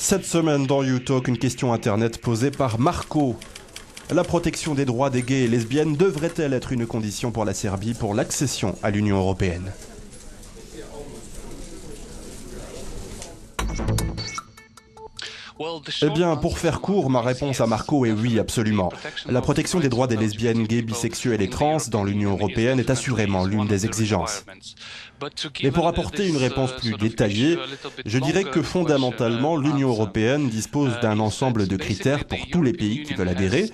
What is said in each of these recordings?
Cette semaine dans YouTalk, une question internet posée par Marco. La protection des droits des gays et lesbiennes devrait-elle être une condition pour la Serbie pour l'accession à l'Union européenne ? Eh bien, pour faire court, ma réponse à Marco est oui, absolument. La protection des droits des lesbiennes, gays, bisexuels et trans dans l'Union européenne est assurément l'une des exigences. Mais pour apporter une réponse plus détaillée, je dirais que fondamentalement, l'Union européenne dispose d'un ensemble de critères pour tous les pays qui veulent adhérer.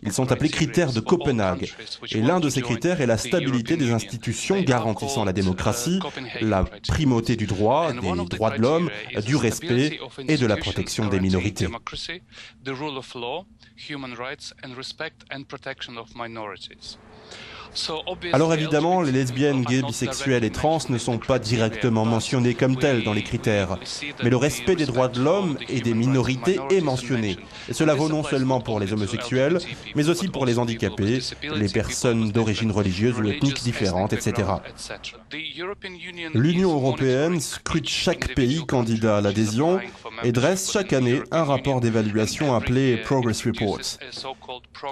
Ils sont appelés critères de Copenhague. Et l'un de ces critères est la stabilité des institutions garantissant la démocratie, la primauté du droit, des droits de l'homme, du respect et de la protection des minorités. Alors évidemment, les lesbiennes, gays, bisexuels et trans ne sont pas directement mentionnés comme tels dans les critères, mais le respect des droits de l'homme et des minorités est mentionné. Et cela vaut non seulement pour les homosexuels, mais aussi pour les handicapés, les personnes d'origine religieuse ou ethnique différente, etc. L'Union européenne scrute chaque pays candidat à l'adhésion et dresse chaque année un rapport d'évaluation appelé Progress Report.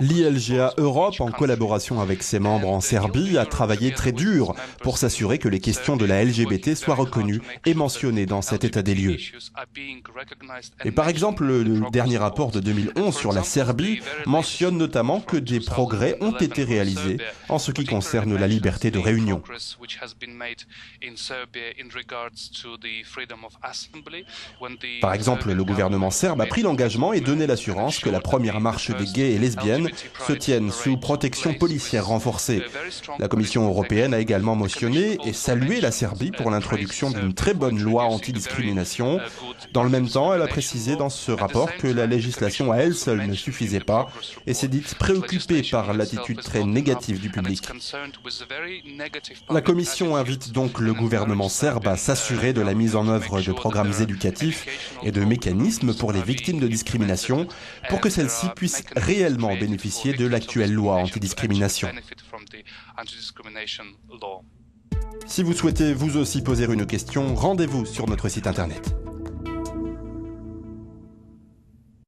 L'ILGA Europe, en collaboration avec ses membres en Serbie, a travaillé très dur pour s'assurer que les questions de la LGBT soient reconnues et mentionnées dans cet état des lieux. Et par exemple, le dernier rapport de 2011 sur la Serbie mentionne notamment que des progrès ont été réalisés en ce qui concerne la liberté de réunion. Par exemple, le gouvernement serbe a pris l'engagement et donné l'assurance que la première marche des gays et lesbiennes se tienne sous protection policière renforcée. La Commission européenne a également mentionné et salué la Serbie pour l'introduction d'une très bonne loi antidiscrimination. Dans le même temps, elle a précisé dans ce rapport que la législation à elle seule ne suffisait pas et s'est dite préoccupée par l'attitude très négative du public. La Commission invite donc le gouvernement serbe à s'assurer de la mise en œuvre de programmes éducatifs et de mécanismes pour les victimes de discrimination pour que celles-ci puissent réellement bénéficier de l'actuelle loi antidiscrimination. Si vous souhaitez vous aussi poser une question, rendez-vous sur notre site internet.